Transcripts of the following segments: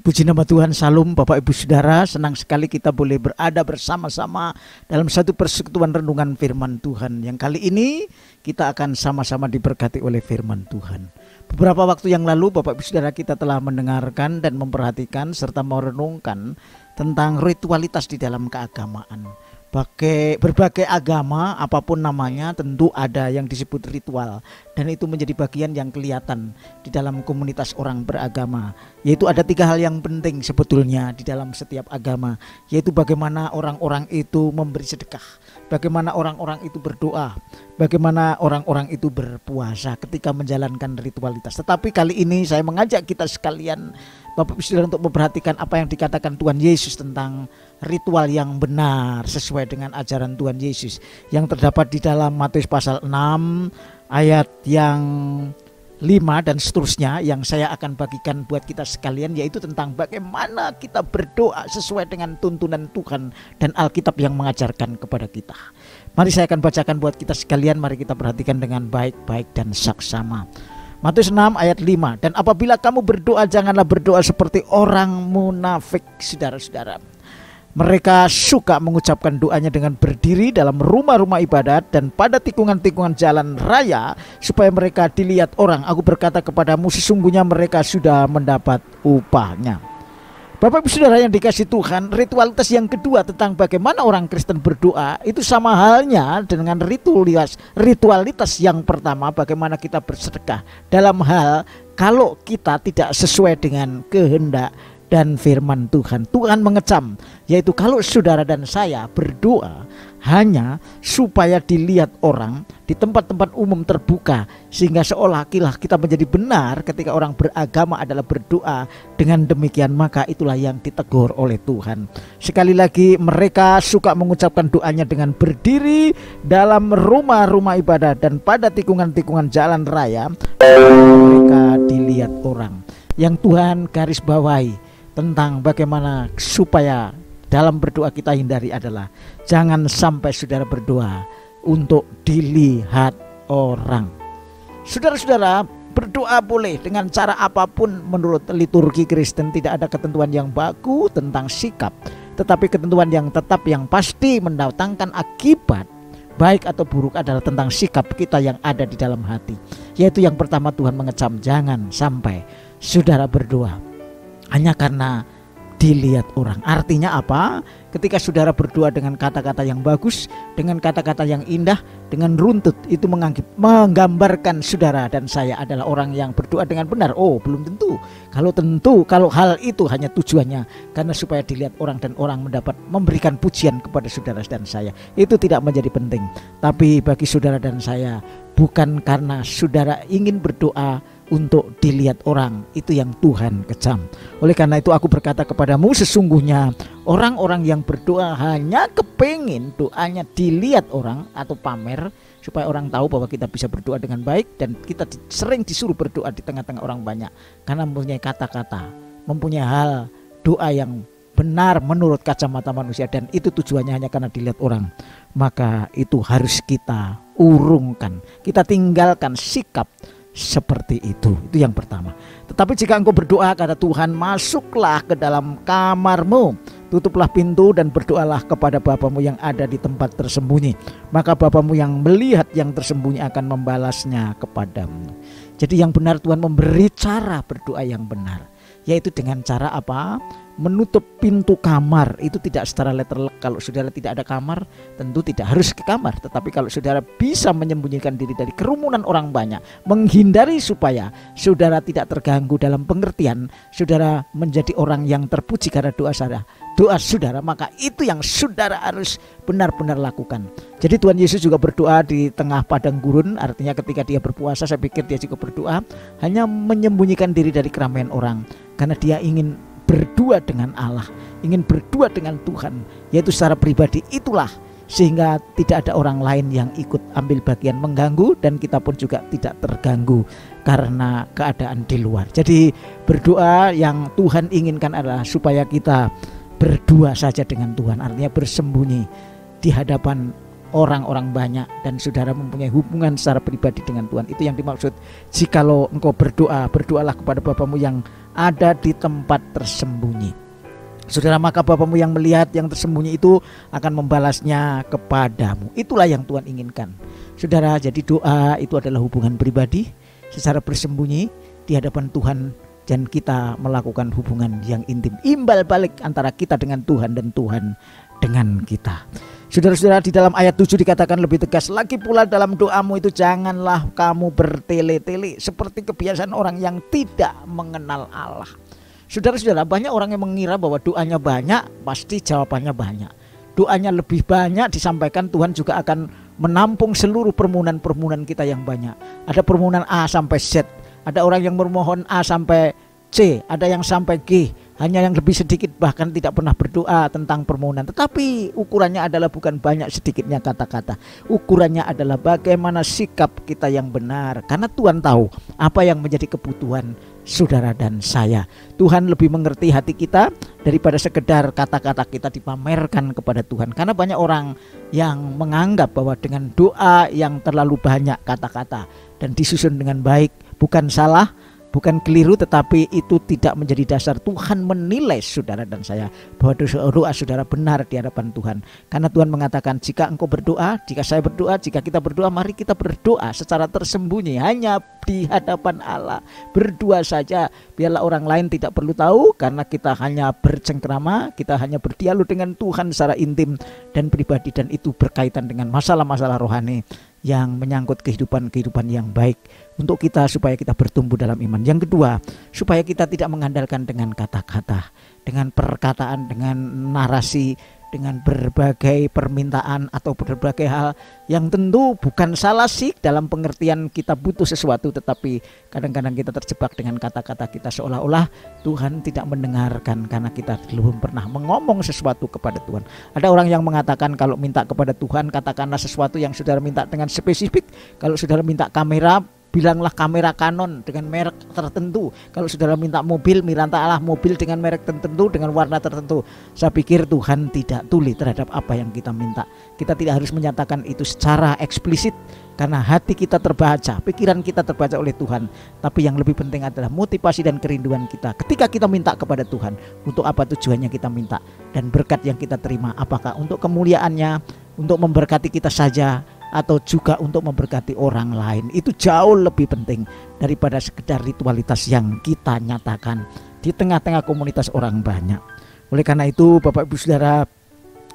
Puji nama Tuhan, Salam Bapak Ibu Saudara. Senang sekali kita boleh berada bersama-sama dalam satu persekutuan renungan firman Tuhan. Yang kali ini kita akan sama-sama diberkati oleh firman Tuhan. Beberapa waktu yang lalu Bapak Ibu Saudara kita telah mendengarkan dan memperhatikan serta merenungkan tentang ritualitas di dalam keagamaan. Berbagai agama apapun namanya tentu ada yang disebut ritual, dan itu menjadi bagian yang kelihatan di dalam komunitas orang beragama. Yaitu ada 3 hal yang penting sebetulnya di dalam setiap agama, yaitu bagaimana orang-orang itu memberi sedekah, bagaimana orang-orang itu berdoa, bagaimana orang-orang itu berpuasa ketika menjalankan ritualitas. Tetapi kali ini saya mengajak kita sekalian Bapak Ibu Saudara untuk memperhatikan apa yang dikatakan Tuhan Yesus tentang ritual yang benar sesuai dengan ajaran Tuhan Yesus yang terdapat di dalam Matius pasal 6 ayat yang 5 dan seterusnya, yang saya akan bagikan buat kita sekalian, yaitu tentang bagaimana kita berdoa sesuai dengan tuntunan Tuhan dan Alkitab yang mengajarkan kepada kita. Mari saya akan bacakan buat kita sekalian, mari kita perhatikan dengan baik-baik dan saksama. Matius 6 ayat 5, dan apabila kamu berdoa janganlah berdoa seperti orang munafik, saudara-saudara. Mereka suka mengucapkan doanya dengan berdiri dalam rumah-rumah ibadat dan pada tikungan-tikungan jalan raya supaya mereka dilihat orang. Aku berkata kepadamu, sesungguhnya mereka sudah mendapat upahnya. Bapak Ibu Saudara yang dikasihi Tuhan, ritualitas yang kedua tentang bagaimana orang Kristen berdoa itu sama halnya dengan ritualitas yang pertama, bagaimana kita bersedekah dalam hal kalau kita tidak sesuai dengan kehendak dan firman Tuhan. Tuhan mengecam, yaitu kalau saudara dan saya berdoa hanya supaya dilihat orang di tempat-tempat umum terbuka, sehingga seolah-olah kita menjadi benar ketika orang beragama adalah berdoa dengan demikian, maka itulah yang ditegur oleh Tuhan. Sekali lagi, mereka suka mengucapkan doanya dengan berdiri dalam rumah-rumah ibadah dan pada tikungan-tikungan jalan raya mereka dilihat orang. Yang Tuhan garis bawahi tentang bagaimana supaya dalam berdoa kita hindari adalah jangan sampai saudara berdoa untuk dilihat orang. Saudara-saudara, berdoa boleh dengan cara apapun menurut liturgi Kristen. Tidak ada ketentuan yang baku tentang sikap, tetapi ketentuan yang tetap yang pasti mendatangkan akibat baik atau buruk adalah tentang sikap kita yang ada di dalam hati. Yaitu yang pertama, Tuhan mengecam jangan sampai saudara berdoa hanya karena dilihat orang. Artinya apa? Ketika saudara berdoa dengan kata-kata yang bagus, dengan kata-kata yang indah, dengan runtut, itu menggambarkan saudara dan saya adalah orang yang berdoa dengan benar. Oh, belum tentu. Kalau hal itu hanya tujuannya karena supaya dilihat orang dan orang memberikan pujian kepada saudara dan saya, itu tidak menjadi penting. Tapi bagi saudara dan saya, bukan karena saudara ingin berdoa untuk dilihat orang, itu yang Tuhan kecam. Oleh karena itu aku berkata kepadamu, sesungguhnya orang-orang yang berdoa hanya kepingin doanya dilihat orang atau pamer, supaya orang tahu bahwa kita bisa berdoa dengan baik, dan kita sering disuruh berdoa di tengah-tengah orang banyak karena mempunyai kata-kata, mempunyai hal doa yang benar menurut kacamata manusia, dan itu tujuannya hanya karena dilihat orang. Maka itu harus kita urungkan, kita tinggalkan sikap seperti itu yang pertama. Tetapi jika engkau berdoa, kata Tuhan, masuklah ke dalam kamarmu, tutuplah pintu dan berdoalah kepada Bapamu yang ada di tempat tersembunyi, maka Bapamu yang melihat yang tersembunyi akan membalasnya kepadamu. Jadi yang benar, Tuhan memberi cara berdoa yang benar, yaitu dengan cara apa? Menutup pintu kamar. Itu tidak secara letterlek. Kalau saudara tidak ada kamar, tentu tidak harus ke kamar. Tetapi kalau saudara bisa menyembunyikan diri dari kerumunan orang banyak, menghindari supaya saudara tidak terganggu dalam pengertian, saudara menjadi orang yang terpuji karena doa saudara, maka itu yang saudara harus benar-benar lakukan. Jadi Tuhan Yesus juga berdoa di tengah padang gurun. Artinya ketika dia berpuasa, saya pikir dia juga berdoa hanya menyembunyikan diri dari keramaian orang, karena dia ingin berdua dengan Allah, ingin berdua dengan Tuhan, yaitu secara pribadi. Itulah sehingga tidak ada orang lain yang ikut ambil bagian mengganggu, dan kita pun juga tidak terganggu karena keadaan di luar. Jadi berdoa yang Tuhan inginkan adalah supaya kita berdua saja dengan Tuhan, artinya bersembunyi di hadapan orang-orang banyak, dan saudara mempunyai hubungan secara pribadi dengan Tuhan. Itu yang dimaksud, jikalau engkau berdoa, berdoalah kepada Bapamu yang ada di tempat tersembunyi. Saudara, maka Bapamu yang melihat yang tersembunyi itu akan membalasnya kepadamu. Itulah yang Tuhan inginkan. Saudara, jadi doa itu adalah hubungan pribadi secara bersembunyi di hadapan Tuhan, dan kita melakukan hubungan yang intim, imbal balik antara kita dengan Tuhan dan Tuhan dengan kita. Saudara-saudara, di dalam ayat 7 dikatakan lebih tegas lagi pula, dalam doamu itu janganlah kamu bertele-tele seperti kebiasaan orang yang tidak mengenal Allah. Saudara-saudara, banyak orang yang mengira bahwa doanya banyak pasti jawabannya banyak. Doanya lebih banyak disampaikan, Tuhan juga akan menampung seluruh permohonan-permohonan kita yang banyak. Ada permohonan A sampai Z, ada orang yang bermohon A sampai C, ada yang sampai G. Hanya yang lebih sedikit bahkan tidak pernah berdoa tentang permohonan. Tetapi ukurannya adalah bukan banyak sedikitnya kata-kata. Ukurannya adalah bagaimana sikap kita yang benar. Karena Tuhan tahu apa yang menjadi kebutuhan saudara dan saya. Tuhan lebih mengerti hati kita daripada sekedar kata-kata kita dipamerkan kepada Tuhan. Karena banyak orang yang menganggap bahwa dengan doa yang terlalu banyak kata-kata dan disusun dengan baik, bukan salah, bukan keliru, tetapi itu tidak menjadi dasar Tuhan menilai saudara dan saya bahwa doa saudara benar di hadapan Tuhan. Karena Tuhan mengatakan, jika engkau berdoa, jika saya berdoa, jika kita berdoa, mari kita berdoa secara tersembunyi hanya di hadapan Allah. Berdua saja, biarlah orang lain tidak perlu tahu, karena kita hanya bercengkrama, kita hanya berdialog dengan Tuhan secara intim dan pribadi, dan itu berkaitan dengan masalah-masalah rohani yang menyangkut kehidupan yang baik untuk kita, supaya kita bertumbuh dalam iman. Yang kedua, supaya kita tidak mengandalkan dengan kata-kata, dengan perkataan, dengan narasi, dengan berbagai permintaan atau berbagai hal yang tentu bukan salah sih dalam pengertian kita butuh sesuatu, tetapi kadang-kadang kita terjebak dengan kata-kata kita seolah-olah Tuhan tidak mendengarkan karena kita belum pernah mengomong sesuatu kepada Tuhan. Ada orang yang mengatakan kalau minta kepada Tuhan, katakanlah sesuatu yang saudara minta dengan spesifik. Kalau saudara minta kamera, bilanglah kamera Canon dengan merek tertentu. Kalau saudara minta mobil, mintalah mobil dengan merek tertentu, dengan warna tertentu. Saya pikir Tuhan tidak tuli terhadap apa yang kita minta. Kita tidak harus menyatakan itu secara eksplisit, karena hati kita terbaca, pikiran kita terbaca oleh Tuhan. Tapi yang lebih penting adalah motivasi dan kerinduan kita ketika kita minta kepada Tuhan. Untuk apa tujuannya kita minta, dan berkat yang kita terima, apakah untuk kemuliaannya, untuk memberkati kita saja, atau juga untuk memberkati orang lain. Itu jauh lebih penting daripada sekedar ritualitas yang kita nyatakan di tengah-tengah komunitas orang banyak. Oleh karena itu, Bapak Ibu Saudara,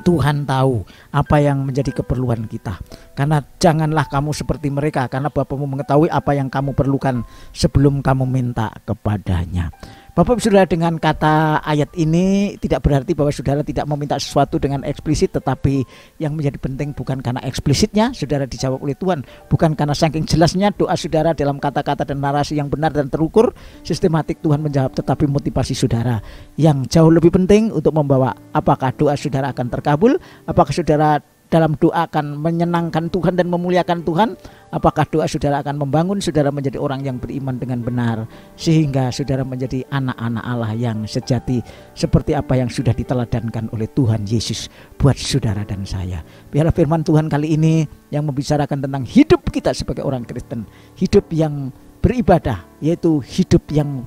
Tuhan tahu apa yang menjadi keperluan kita. Karena janganlah kamu seperti mereka, karena Bapamu mengetahui apa yang kamu perlukan sebelum kamu minta kepadanya. Bapak Saudara, dengan kata ayat ini tidak berarti bahwa saudara tidak meminta sesuatu dengan eksplisit, tetapi yang menjadi penting bukan karena eksplisitnya saudara dijawab oleh Tuhan, bukan karena saking jelasnya doa saudara dalam kata-kata dan narasi yang benar dan terukur, sistematik Tuhan menjawab, tetapi motivasi saudara yang jauh lebih penting untuk membawa apakah doa saudara akan terkabul, apakah saudara dalam doa akan menyenangkan Tuhan dan memuliakan Tuhan, apakah doa saudara akan membangun saudara menjadi orang yang beriman dengan benar, sehingga saudara menjadi anak-anak Allah yang sejati, seperti apa yang sudah diteladankan oleh Tuhan Yesus buat saudara dan saya. Biarlah firman Tuhan kali ini yang membicarakan tentang hidup kita sebagai orang Kristen, hidup yang beribadah, yaitu hidup yang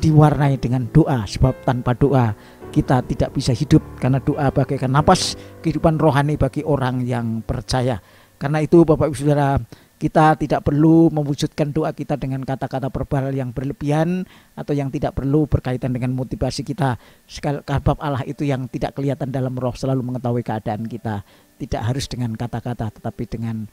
diwarnai dengan doa, sebab tanpa doa kita tidak bisa hidup, karena doa bagaikan napas kehidupan rohani bagi orang yang percaya. Karena itu Bapak Ibu Saudara, kita tidak perlu mewujudkan doa kita dengan kata-kata verbal yang berlebihan atau yang tidak perlu berkaitan dengan motivasi kita. Sebab Allah itu yang tidak kelihatan dalam roh selalu mengetahui keadaan kita. Tidak harus dengan kata-kata, tetapi dengan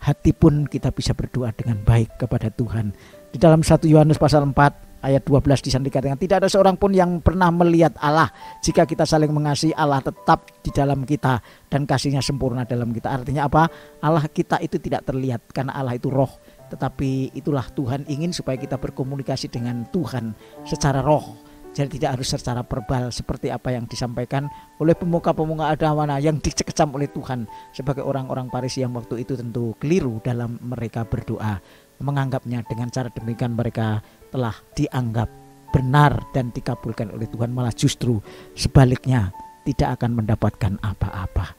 hati pun kita bisa berdoa dengan baik kepada Tuhan. Di dalam 1 Yohanes pasal 4 ayat 12 di sana dikatakan, tidak ada seorang pun yang pernah melihat Allah. Jika kita saling mengasihi, Allah tetap di dalam kita dan kasihnya sempurna dalam kita. Artinya apa? Allah kita itu tidak terlihat karena Allah itu roh. Tetapi itulah Tuhan ingin supaya kita berkomunikasi dengan Tuhan secara roh. Jadi tidak harus secara verbal seperti apa yang disampaikan oleh pemuka-pemuka agama yang dicekecam oleh Tuhan sebagai orang-orang Farisi yang waktu itu tentu keliru dalam mereka berdoa. Menganggapnya dengan cara demikian mereka telah dianggap benar dan dikabulkan oleh Tuhan, malah justru sebaliknya tidak akan mendapatkan apa-apa.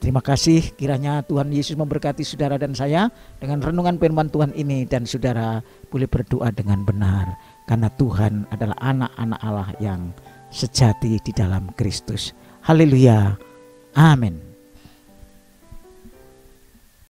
Terima kasih, kiranya Tuhan Yesus memberkati saudara dan saya dengan renungan firman Tuhan ini, dan saudara boleh berdoa dengan benar. karena Tuhan adalah anak-anak Allah yang sejati di dalam Kristus. Haleluya. Amin.